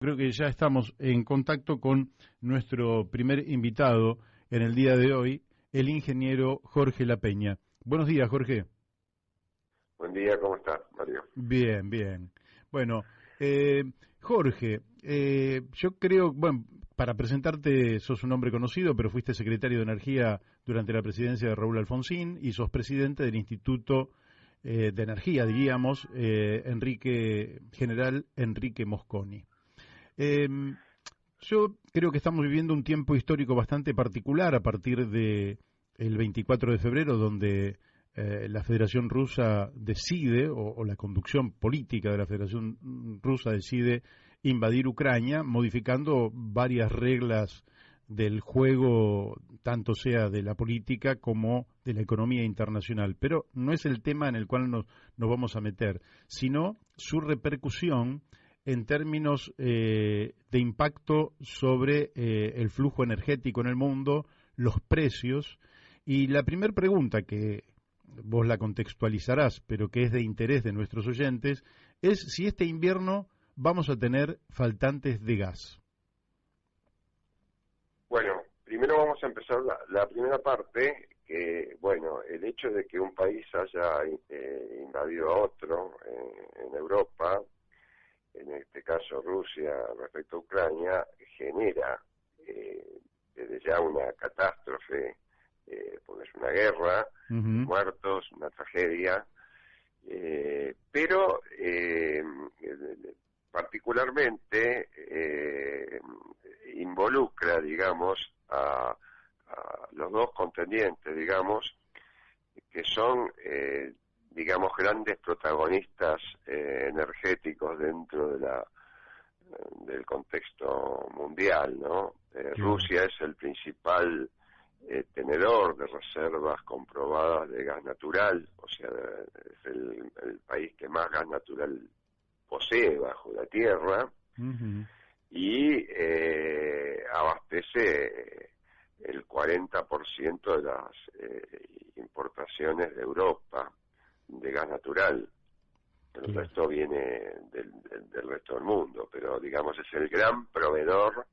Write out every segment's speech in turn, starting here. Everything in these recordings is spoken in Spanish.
Creo que ya estamos en contacto con nuestro primer invitado en el día de hoy, el ingeniero Jorge La Peña. Buenos días, Jorge. Buen día, ¿cómo estás, Mario? Bien, bien. Bueno, Jorge, yo creo, bueno, para presentarte, sos un hombre conocido, pero fuiste secretario de Energía durante la presidencia de Raúl Alfonsín y sos presidente del Instituto de Energía, diríamos, General Enrique Mosconi. Yo creo que estamos viviendo un tiempo histórico bastante particular a partir de el 24 de febrero, donde la Federación Rusa decide, o la conducción política de la Federación Rusa decide invadir Ucrania, modificando varias reglas del juego, tanto sea de la política como de la economía internacional. Pero no es el tema en el cual nos vamos a meter, sino su repercusión en términos de impacto sobre el flujo energético en el mundo, los precios. Y la primera pregunta, que vos la contextualizarás, pero que es de interés de nuestros oyentes, es si este invierno vamos a tener faltantes de gas. Bueno, primero vamos a empezar la primera parte, que, bueno, el hecho de que un país haya invadido a otro en Europa, en este caso Rusia respecto a Ucrania, genera desde ya una catástrofe, porque es una guerra, muertos, una tragedia, pero particularmente involucra, digamos, a los dos contendientes, digamos, que son digamos, grandes protagonistas energéticos dentro de del contexto mundial, ¿no? Rusia es el principal tenedor de reservas comprobadas de gas natural, o sea, es el país que más gas natural posee bajo la tierra, y abastece el 40% de las importaciones de Europa de gas natural. El resto viene del resto del mundo, pero digamos es el gran proveedor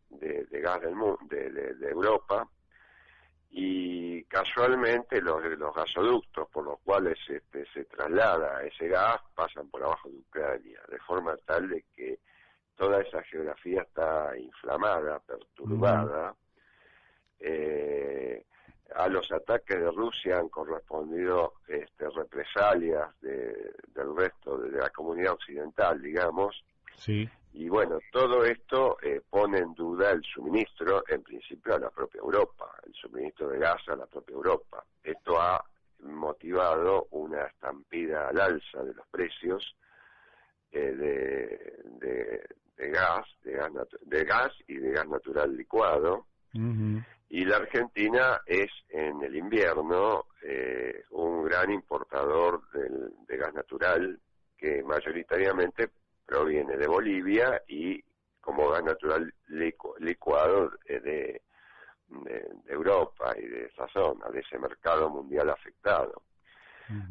de gas del mundo, de Europa, y casualmente los gasoductos por los cuales se traslada ese gas pasan por abajo de Ucrania, de forma tal de que toda esa geografía está inflamada, perturbada. A los ataques de Rusia han correspondido represalias del resto de la comunidad occidental, digamos. Sí. Y bueno, todo esto pone en duda el suministro, en principio, a la propia Europa, el suministro de gas a la propia Europa. Esto ha motivado una estampida al alza de los precios de gas y de gas natural licuado. Y la Argentina es en el invierno un gran importador de gas natural, que mayoritariamente proviene de Bolivia y como gas natural licuado de Europa y de esa zona, de ese mercado mundial afectado.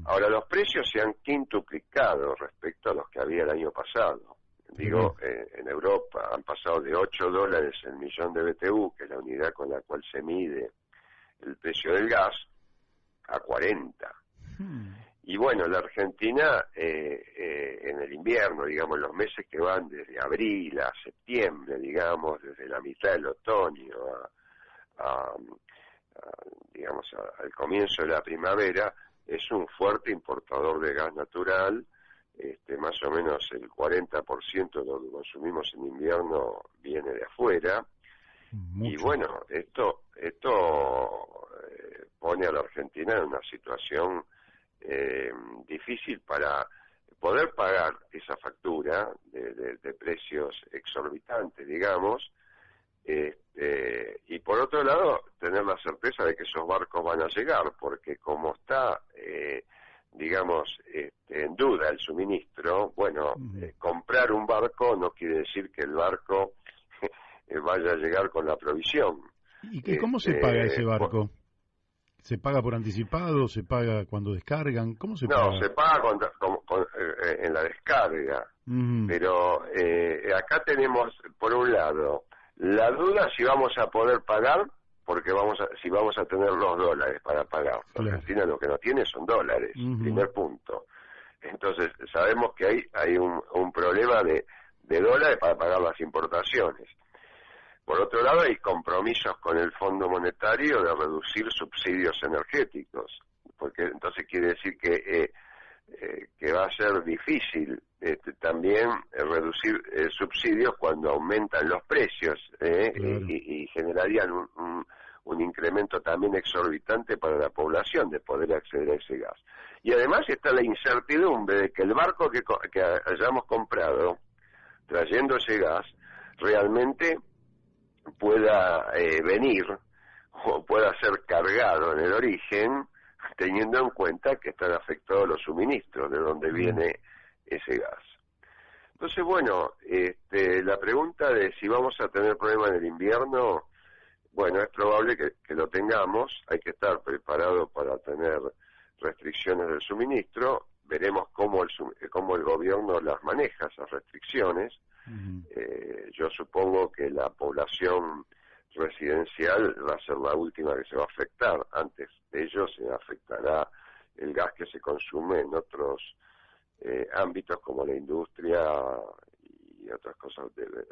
Ahora, los precios se han quintuplicado respecto a los que había el año pasado. Digo, en Europa han pasado de $8 el millón de BTU, que es la unidad con la cual se mide el precio del gas, a 40. Y bueno, la Argentina en el invierno, digamos, los meses que van desde abril a septiembre, digamos, desde la mitad del otoño digamos, al comienzo de la primavera, es un fuerte importador de gas natural. Más o menos el 40% de lo que consumimos en invierno viene de afuera. Mucho. Y bueno, esto pone a la Argentina en una situación difícil para poder pagar esa factura de precios exorbitantes, digamos, y por otro lado tener la certeza de que esos barcos van a llegar, porque como está digamos, en duda el suministro, bueno, comprar un barco no quiere decir que el barco vaya a llegar con la provisión. ¿Y cómo se paga ese barco? ¿Se paga por anticipado? ¿Se paga cuando descargan? ¿Cómo se paga? No, se paga en la descarga. Pero acá tenemos, por un lado, la duda si vamos a poder pagar, porque si vamos a tener los dólares para pagar. Claro. Argentina lo que no tiene son dólares, primer punto. Entonces, sabemos que hay un problema de dólares para pagar las importaciones. Por otro lado, hay compromisos con el Fondo Monetario de reducir subsidios energéticos, porque entonces quiere decir que va a ser difícil también reducir subsidios cuando aumentan los precios, claro. y generarían un incremento también exorbitante para la población de poder acceder a ese gas. Y además está la incertidumbre de que el barco que hayamos comprado trayendo ese gas realmente pueda venir o pueda ser cargado en el origen, teniendo en cuenta que están afectados los suministros de donde viene ese gas. Entonces, bueno, la pregunta de si vamos a tener problemas en el invierno, bueno, es probable que lo tengamos, hay que estar preparado para tener restricciones del suministro, veremos cómo el gobierno las maneja, esas restricciones. Yo supongo que la población residencial va a ser la última que se va a afectar. Antes de ello se afectará el gas que se consume en otros ámbitos como la industria y otras cosas,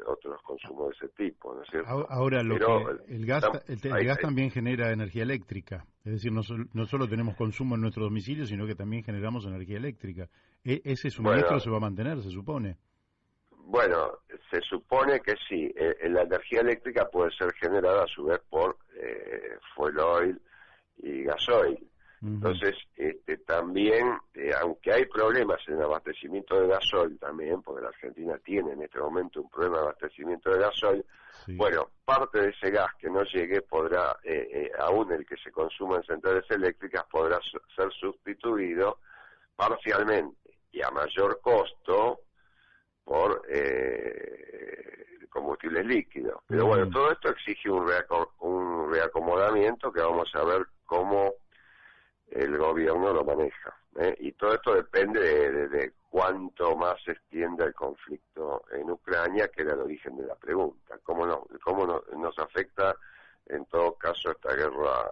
otros consumos de ese tipo, ¿no es cierto? Ahora, el gas también genera energía eléctrica, es decir, no solo tenemos consumo en nuestro domicilio, sino que también generamos energía eléctrica. Ese suministro se va a mantener, se supone. Bueno, se supone que sí. La energía eléctrica puede ser generada a su vez por fuel oil y gasoil. Entonces, también, aunque hay problemas en el abastecimiento de gasoil también, porque la Argentina tiene en este momento un problema de abastecimiento de gasoil, bueno, parte de ese gas que no llegue podrá, aún el que se consuma en centrales eléctricas, podrá ser sustituido parcialmente y a mayor costo por combustibles líquidos. Pero bueno, todo esto exige un reacomodamiento que vamos a ver cómo el gobierno lo maneja, y todo esto depende de cuánto más se extienda el conflicto en Ucrania, que era el origen de la pregunta, cómo nos afecta en todo caso esta guerra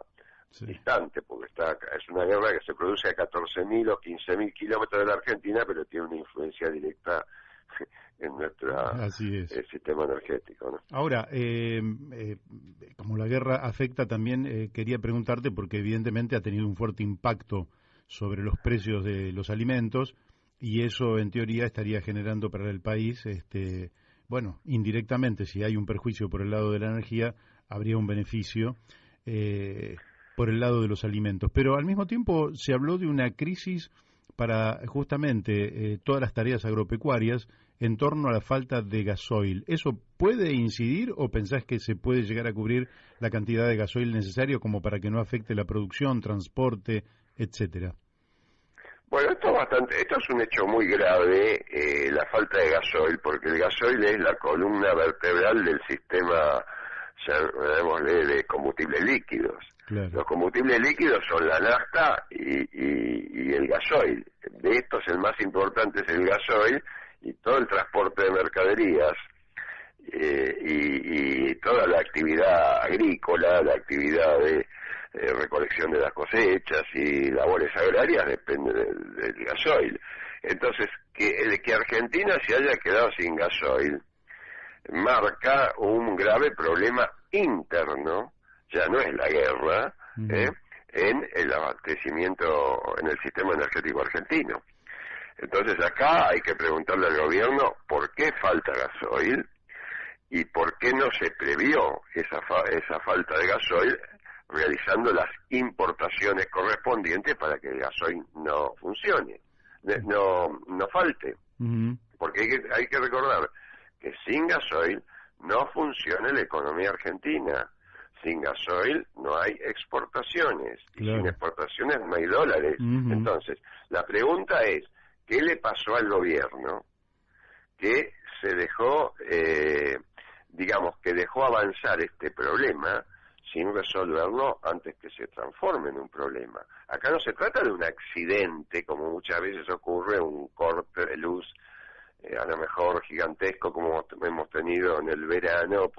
distante, porque es una guerra que se produce a 14.000 o 15.000 kilómetros de la Argentina, pero tiene una influencia directa en nuestro sistema energético, ¿no? Ahora, como la guerra afecta también, quería preguntarte, porque evidentemente ha tenido un fuerte impacto sobre los precios de los alimentos, y eso en teoría estaría generando para el país, bueno, indirectamente, si hay un perjuicio por el lado de la energía, habría un beneficio por el lado de los alimentos. Pero al mismo tiempo se habló de una crisis para justamente todas las tareas agropecuarias en torno a la falta de gasoil. ¿Eso puede incidir o pensás que se puede llegar a cubrir la cantidad de gasoil necesario como para que no afecte la producción, transporte, etcétera? Bueno, esto es un hecho muy grave, la falta de gasoil, porque el gasoil es la columna vertebral del sistema, llamémosle, de combustibles líquidos. Claro. Los combustibles líquidos son la nafta y el gasoil. De estos el más importante es el gasoil, y todo el transporte de mercaderías y toda la actividad agrícola, la actividad de recolección de las cosechas y labores agrarias depende del gasoil. Entonces, que Argentina se haya quedado sin gasoil marca un grave problema interno, ya no es la guerra, en el abastecimiento, en el sistema energético argentino. Entonces acá hay que preguntarle al gobierno por qué falta gasoil y por qué no se previó esa falta de gasoil realizando las importaciones correspondientes para que el gasoil no funcione, no falte. Porque hay que recordar que sin gasoil no funciona la economía argentina. Sin gasoil no hay exportaciones, y sin exportaciones no hay dólares. Entonces, la pregunta es, ¿qué le pasó al gobierno que se dejó, que dejó avanzar este problema sin resolverlo antes que se transforme en un problema. Acá no se trata de un accidente, como muchas veces ocurre, un corte de luz, a lo mejor gigantesco, como hemos tenido en el verano,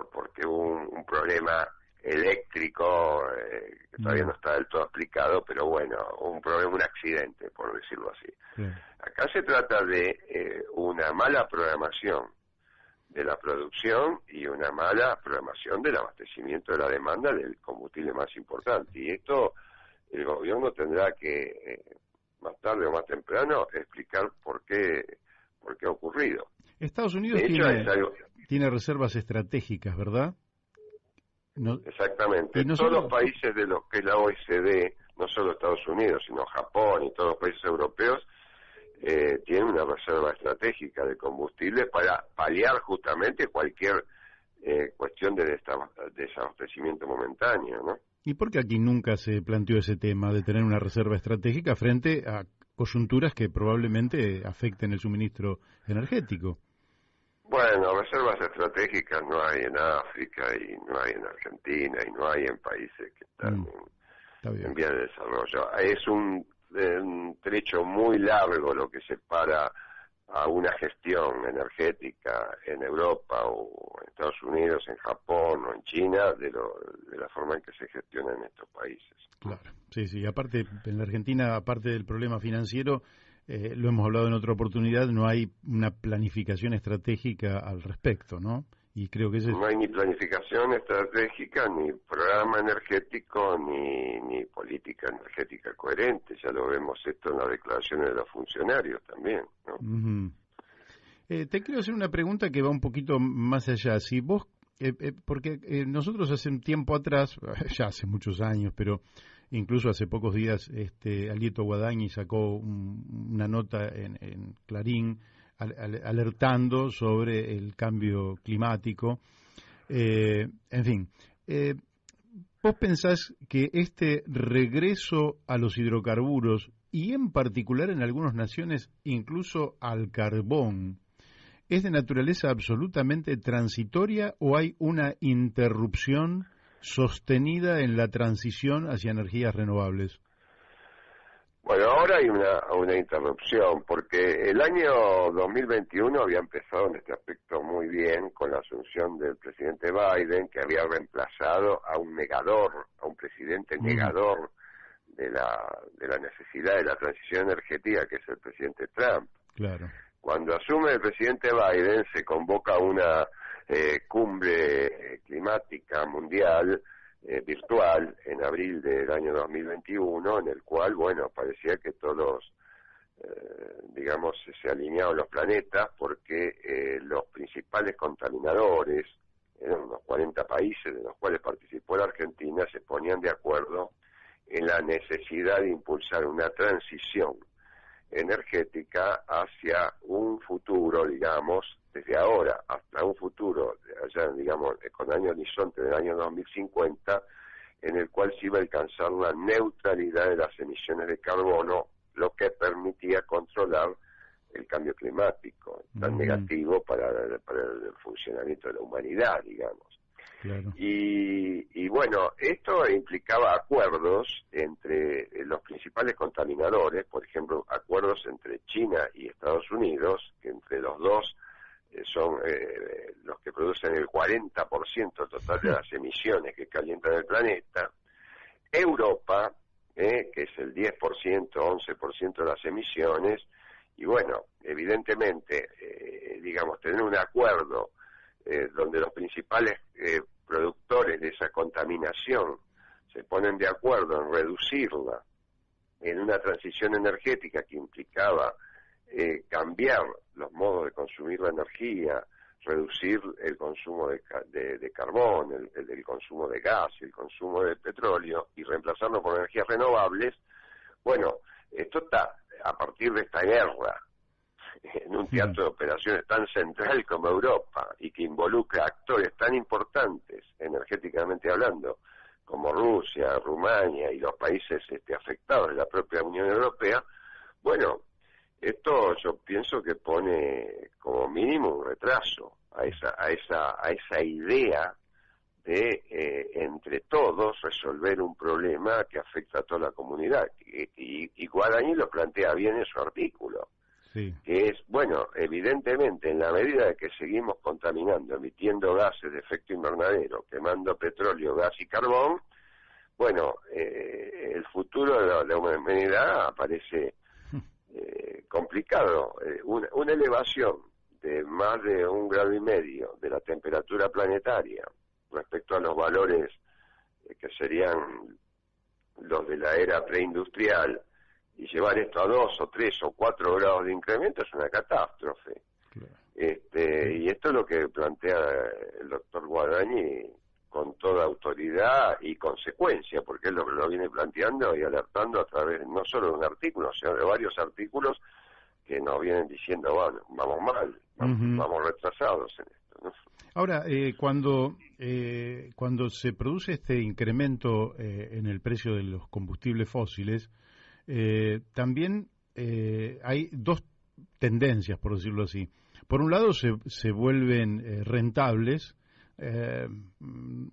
porque hubo un problema eléctrico que todavía no está del todo explicado, pero bueno, un problema, un accidente, por decirlo así. Acá se trata de una mala programación de la producción y una mala programación del abastecimiento de la demanda del combustible más importante. Y esto el gobierno tendrá que, más tarde o más temprano, explicar por qué ha ocurrido. Estados Unidos tiene reservas estratégicas, ¿verdad? No, exactamente. Todos los países de los que es la OECD, no solo Estados Unidos, sino Japón y todos los países europeos, tienen una reserva estratégica de combustible para paliar justamente cualquier cuestión de desabastecimiento momentáneo, ¿no? ¿Y por qué aquí nunca se planteó ese tema de tener una reserva estratégica frente a coyunturas que probablemente afecten el suministro energético? Bueno, reservas estratégicas no hay en África y no hay en Argentina y no hay en países que están en vías de desarrollo. Es un trecho muy largo lo que separa a una gestión energética en Europa o en Estados Unidos, en Japón o en China de la forma en que se gestiona en estos países. Claro, sí. Aparte, en la Argentina, aparte del problema financiero, lo hemos hablado en otra oportunidad, no hay una planificación estratégica al respecto, ¿no? Y creo que no hay ni planificación estratégica, ni programa energético, ni política energética coherente. Ya lo vemos esto en las declaraciones de los funcionarios también, ¿no? Uh-huh. Te quiero hacer una pregunta que va un poquito más allá. Si vos, porque nosotros hace un tiempo atrás, ya hace muchos años, pero incluso hace pocos días, Alieto Guadañi sacó una nota en Clarín alertando sobre el cambio climático. En fin, ¿vos pensás que este regreso a los hidrocarburos y en particular en algunas naciones incluso al carbón es de naturaleza absolutamente transitoria o hay una interrupción sostenida en la transición hacia energías renovables? Bueno, ahora hay una interrupción, porque el año 2021 había empezado en este aspecto muy bien con la asunción del presidente Biden, que había reemplazado a un negador, a un presidente negador de la necesidad de la transición energética, que es el presidente Trump. Claro. Cuando asume el presidente Biden, se convoca una cumbre climática mundial virtual en abril del año 2021, en el cual, bueno, parecía que todos, se alinearon los planetas, porque los principales contaminadores, eran unos 40 países de los cuales participó la Argentina, se ponían de acuerdo en la necesidad de impulsar una transición energética hacia un futuro, desde ahora hasta un futuro, allá, con año horizonte del año 2050, en el cual se iba a alcanzar la neutralidad de las emisiones de carbono, lo que permitía controlar el cambio climático, tan negativo para el funcionamiento de la humanidad, Claro. Y bueno, esto implicaba acuerdos entre los principales contaminadores, por ejemplo, acuerdos entre China y Estados Unidos, que entre los dos son los que producen el 40% total de las emisiones que calientan el planeta. Europa, que es el 10%, 11% de las emisiones, y bueno, evidentemente, tener un acuerdo donde los principales productores de esa contaminación se ponen de acuerdo en reducirla en una transición energética que implicaba cambiar los modos de consumir la energía, reducir el consumo de carbón, el consumo de gas, el consumo de petróleo y reemplazarlo por energías renovables. Bueno, esto está a partir de esta guerra en un teatro de operaciones tan central como Europa y que involucra actores tan importantes energéticamente hablando como Rusia, Rumania y los países afectados de la propia Unión Europea. Bueno, esto yo pienso que pone como mínimo un retraso a esa idea de entre todos resolver un problema que afecta a toda la comunidad. Y Guadañi lo plantea bien en su artículo, sí, que es, bueno, evidentemente en la medida de que seguimos contaminando, emitiendo gases de efecto invernadero, quemando petróleo, gas y carbón, bueno, el futuro de la humanidad aparece complicado. Una elevación de más de 1,5 grados de la temperatura planetaria respecto a los valores que serían los de la era preindustrial, y llevar esto a 2 o 3 o 4 grados de incremento es una catástrofe. Claro. Y esto es lo que plantea el doctor Guadañi con toda autoridad y consecuencia, porque él lo viene planteando y alertando a través no solo de un artículo, sino de varios artículos que nos vienen diciendo, bueno, vamos mal, vamos retrasados en esto, ¿no? Ahora, cuando se produce este incremento en el precio de los combustibles fósiles, también hay dos tendencias, por decirlo así. Por un lado, se vuelven rentables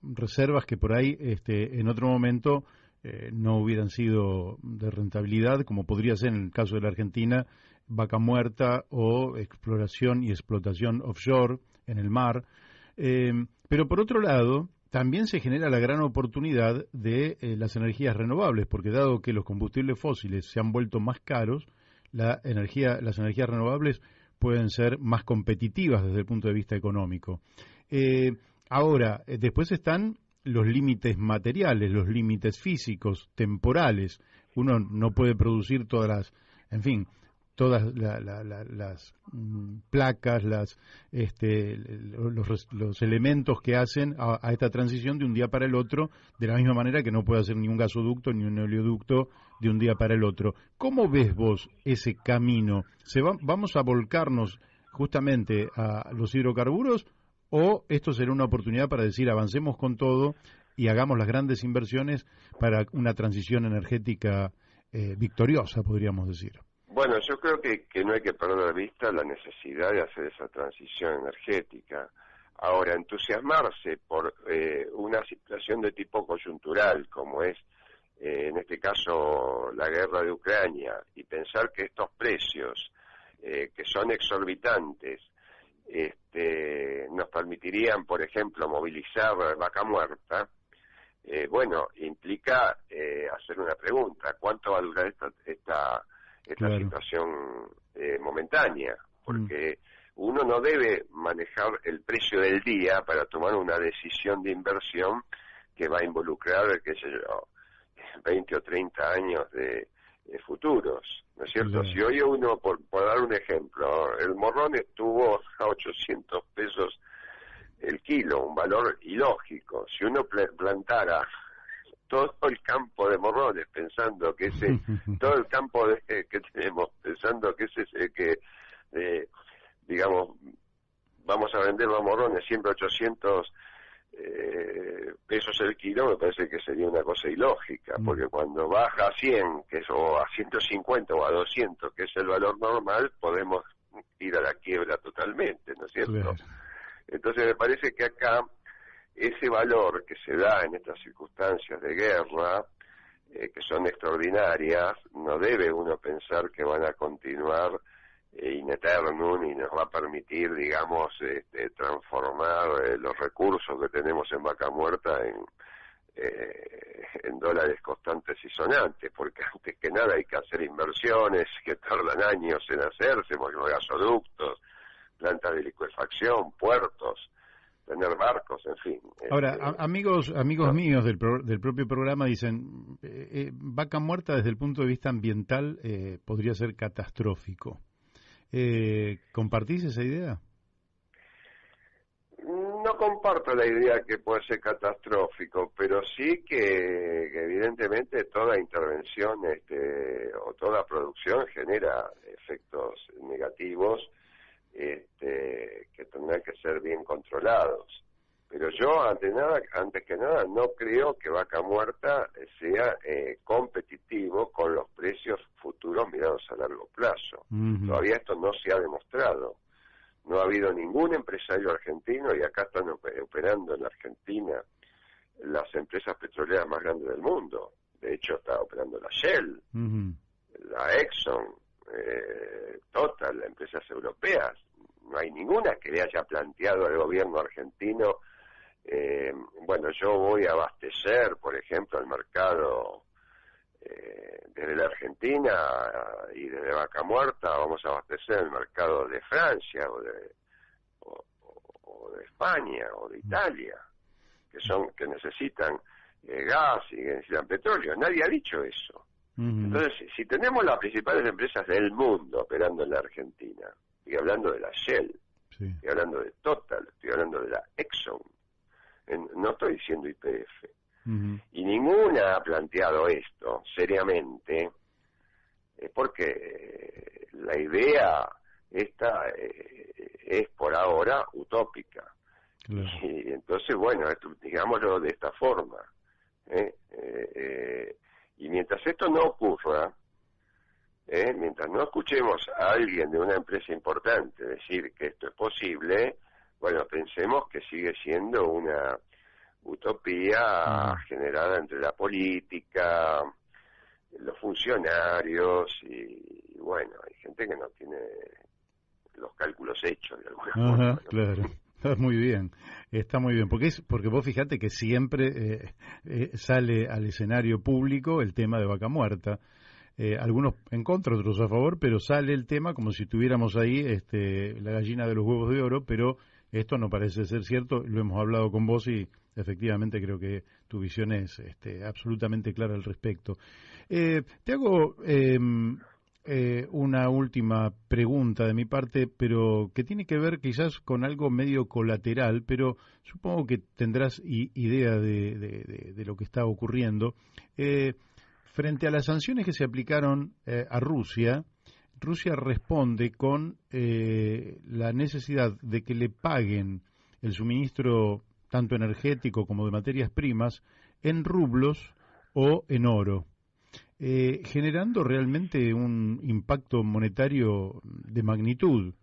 reservas que por ahí en otro momento no hubieran sido de rentabilidad, como podría ser en el caso de la Argentina, Vaca Muerta o exploración y explotación offshore en el mar. Pero por otro lado, también se genera la gran oportunidad de las energías renovables, porque dado que los combustibles fósiles se han vuelto más caros, las energías renovables pueden ser más competitivas desde el punto de vista económico. Ahora, después están los límites materiales, los límites físicos, temporales. Uno no puede producir todas las placas, los elementos que hacen a esta transición de un día para el otro, de la misma manera que no puede hacer ni un gasoducto ni un oleoducto de un día para el otro. ¿Cómo ves vos ese camino? ¿Vamos a volcarnos justamente a los hidrocarburos o esto será una oportunidad para decir avancemos con todo y hagamos las grandes inversiones para una transición energética victoriosa, podríamos decir? Bueno, yo creo que no hay que perder de vista la necesidad de hacer esa transición energética. Ahora, entusiasmarse por una situación de tipo coyuntural, como es en este caso la guerra de Ucrania, y pensar que estos precios, que son exorbitantes, nos permitirían, por ejemplo, movilizar Vaca Muerta, bueno, implica hacer una pregunta: ¿cuánto va a durar esta claro, situación momentánea? Porque uno no debe manejar el precio del día para tomar una decisión de inversión que va a involucrar, qué sé yo, 20 o 30 años de futuros, ¿no es cierto? Claro. Si hoy uno, por dar un ejemplo, el morrón estuvo a 800 pesos el kilo, un valor ilógico. Si uno plantara todo el campo de morrones pensando que todo el campo que tenemos pensando que digamos, vamos a vender los morrones siempre 800 pesos el kilo, me parece que sería una cosa ilógica, porque cuando baja a 100, o a 150 o a 200, que es el valor normal, podemos ir a la quiebra totalmente, ¿no es cierto? Claro. Entonces me parece que acá ese valor que se da en estas circunstancias de guerra, que son extraordinarias, no debe uno pensar que van a continuar in eternum y nos va a permitir, digamos, transformar los recursos que tenemos en Vaca Muerta en dólares constantes y sonantes, porque antes que nada hay que hacer inversiones que tardan años en hacerse, porque los gasoductos, plantas de licuefacción, puertos, tener barcos, en fin. Ahora, amigos míos del propio programa dicen, Vaca Muerta desde el punto de vista ambiental podría ser catastrófico. ¿Compartís esa idea? No comparto la idea que puede ser catastrófico, pero sí que evidentemente toda intervención o toda producción genera efectos negativos que tendrán que ser bien controlados. Pero yo, antes que nada, no creo que Vaca Muerta sea competitivo con los precios futuros mirados a largo plazo. Todavía esto no se ha demostrado. No ha habido ningún empresario argentino, y acá están operando en la Argentina las empresas petroleras más grandes del mundo. De hecho, está operando la Shell, la Exxon, Total, empresas europeas. No hay ninguna que le haya planteado al gobierno argentino, bueno, yo voy a abastecer, por ejemplo, al mercado desde la Argentina y desde Vaca Muerta, vamos a abastecer el mercado de Francia o de España o de Italia, que necesitan gas y que necesitan petróleo. Nadie ha dicho eso. Entonces, si tenemos las principales empresas del mundo operando en la Argentina, estoy hablando de la Shell, estoy hablando de Total, estoy hablando de la Exxon, no estoy diciendo YPF, y ninguna ha planteado esto seriamente, porque la idea esta es por ahora utópica. Y entonces, bueno, digámoslo de esta forma, y mientras esto no ocurra, mientras no escuchemos a alguien de una empresa importante decir que esto es posible, bueno, pensemos que sigue siendo una utopía generada entre la política, los funcionarios y bueno, hay gente que no tiene los cálculos hechos de alguna forma, ¿no? Claro. Está muy bien, porque vos fíjate que siempre sale al escenario público el tema de Vaca Muerta, algunos en contra, otros a favor, pero sale el tema como si tuviéramos ahí la gallina de los huevos de oro, pero esto no parece ser cierto, lo hemos hablado con vos y efectivamente creo que tu visión es absolutamente clara al respecto. Te hago una última pregunta de mi parte, pero que tiene que ver quizás con algo medio colateral, pero supongo que tendrás idea de lo que está ocurriendo. Frente a las sanciones que se aplicaron a Rusia, Rusia responde con la necesidad de que le paguen el suministro tanto energético como de materias primas en rublos o en oro. Generando realmente un impacto monetario de magnitud.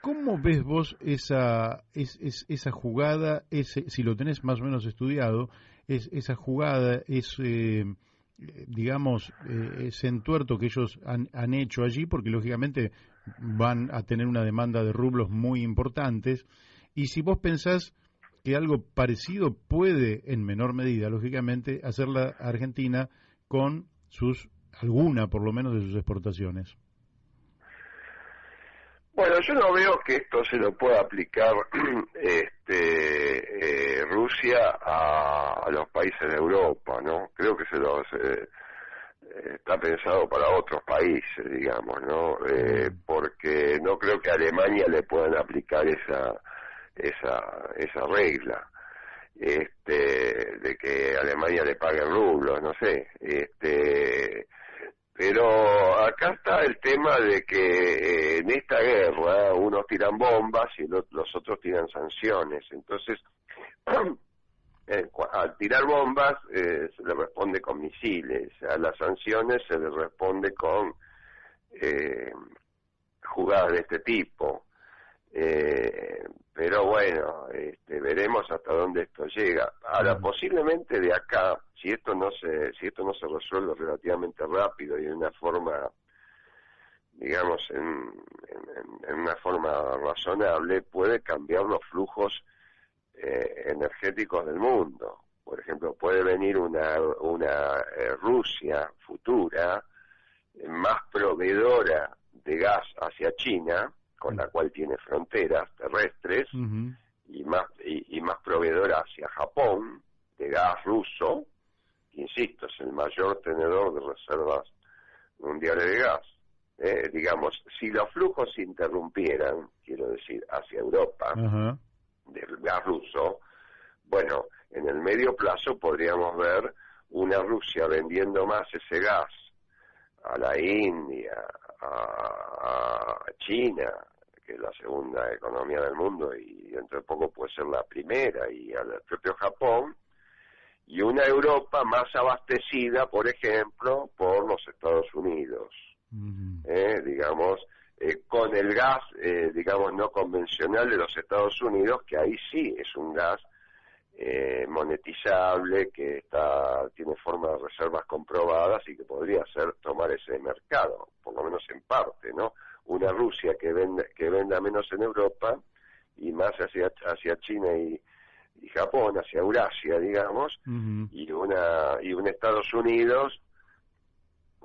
¿Cómo ves vos esa jugada, si lo tenés más o menos estudiado, esa jugada, digamos, ese entuerto que ellos han hecho allí, porque lógicamente van a tener una demanda de rublos muy importantes, y si vos pensás que algo parecido puede, en menor medida, lógicamente, hacer la Argentina con alguna por lo menos de sus exportaciones. Bueno, yo no veo que esto se lo pueda aplicar Rusia a los países de Europa, ¿no? Creo que está pensado para otros países, digamos, ¿no? Porque no creo que a Alemania le puedan aplicar esa regla. De que Alemania le pague rublos, no sé, pero acá está el tema de que en esta guerra unos tiran bombas y los otros tiran sanciones, entonces al tirar bombas se le responde con misiles, a las sanciones se le responde con jugadas de este tipo. Pero bueno, veremos hasta dónde esto llega. Ahora, posiblemente de acá, si esto no se resuelve relativamente rápido y de una forma, digamos, en una forma razonable, puede cambiar los flujos energéticos del mundo. Por ejemplo, puede venir una Rusia futura más proveedora de gas hacia China, con la cual tiene fronteras terrestres, y más proveedora hacia Japón de gas ruso, que insisto, es el mayor tenedor de reservas mundiales de gas. Digamos, si los flujos se interrumpieran, quiero decir, hacia Europa, del gas ruso, bueno, en el medio plazo podríamos ver una Rusia vendiendo más ese gas a la India, a China, que es la segunda economía del mundo y dentro de poco puede ser la primera, y al propio Japón, y una Europa más abastecida, por ejemplo, por los Estados Unidos, digamos, con el gas, digamos, no convencional de los Estados Unidos, que ahí sí es un gas monetizable, que tiene forma de reservas comprobadas y que podría tomar ese mercado, por lo menos en parte, ¿no? Una Rusia que venda menos en Europa y más hacia China y Japón, hacia Eurasia, digamos, y un Estados Unidos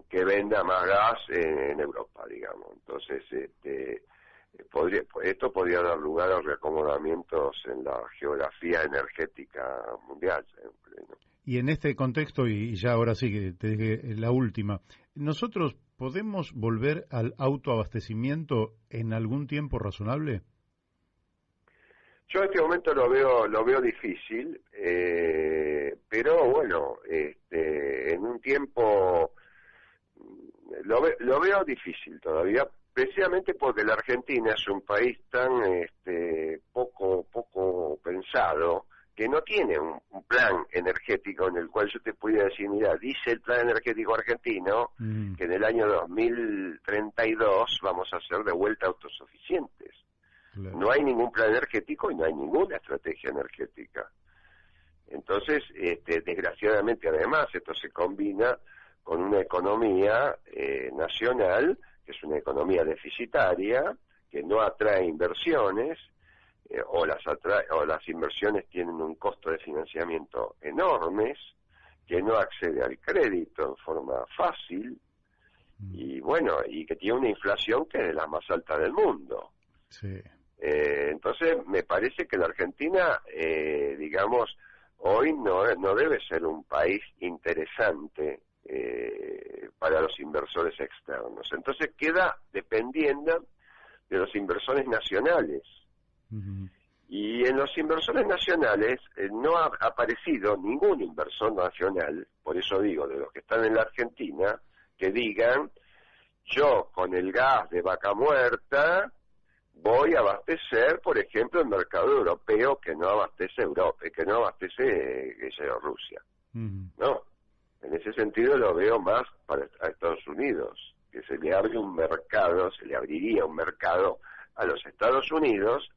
que venda más gas en Europa, digamos. Entonces, esto podría dar lugar a reacomodamientos en la geografía energética mundial, ¿no? Y en este contexto, y ya ahora sí que te dije la última, ¿nosotros podemos volver al autoabastecimiento en algún tiempo razonable? Yo en este momento lo veo difícil, pero bueno, en un tiempo lo veo difícil todavía, precisamente porque la Argentina es un país tan poco pensado, que no tiene un plan energético en el cual yo te pudiera decir, mira, dice el plan energético argentino que en el año 2032 vamos a ser de vuelta autosuficientes. Claro. No hay ningún plan energético y no hay ninguna estrategia energética. Entonces, desgraciadamente, además, esto se combina con una economía nacional, que es una economía deficitaria, que no atrae inversiones, o las inversiones tienen un costo de financiamiento enormes, que no accede al crédito en forma fácil, y bueno, y que tiene una inflación que es de las más altas del mundo. Sí. Entonces, me parece que la Argentina, digamos, hoy no debe ser un país interesante para los inversores externos. Entonces, queda dependiendo de los inversores nacionales. Y en los inversores nacionales no ha aparecido ningún inversor nacional, por eso digo, de los que están en la Argentina, que digan, yo con el gas de Vaca Muerta voy a abastecer, por ejemplo, el mercado europeo que no abastece Europa, que no abastece Rusia. No, en ese sentido lo veo más a Estados Unidos, que se le abriría un mercado a los Estados Unidos,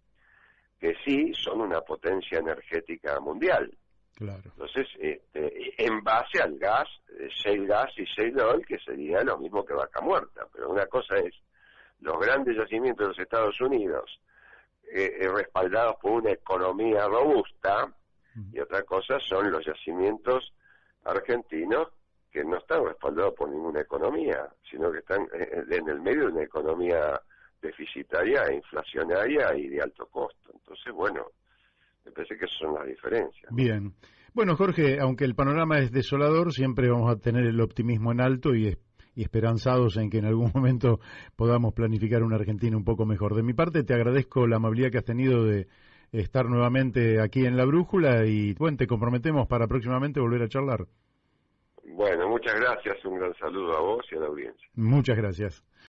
que sí son una potencia energética mundial. Claro. Entonces, en base al gas, shale gas y shale oil, que sería lo mismo que Vaca Muerta, pero una cosa es los grandes yacimientos de los Estados Unidos, respaldados por una economía robusta, y otra cosa son los yacimientos argentinos que no están respaldados por ninguna economía, sino que están en el medio de una economía deficitaria e inflacionaria y de alto costo. Entonces, bueno, me parece que esas son las diferencias. Bien. Bueno, Jorge, aunque el panorama es desolador, siempre vamos a tener el optimismo en alto y esperanzados en que en algún momento podamos planificar una Argentina un poco mejor. De mi parte, te agradezco la amabilidad que has tenido de estar nuevamente aquí en La Brújula y, bueno, te comprometemos para próximamente volver a charlar. Bueno, muchas gracias, un gran saludo a vos y a la audiencia. Muchas gracias.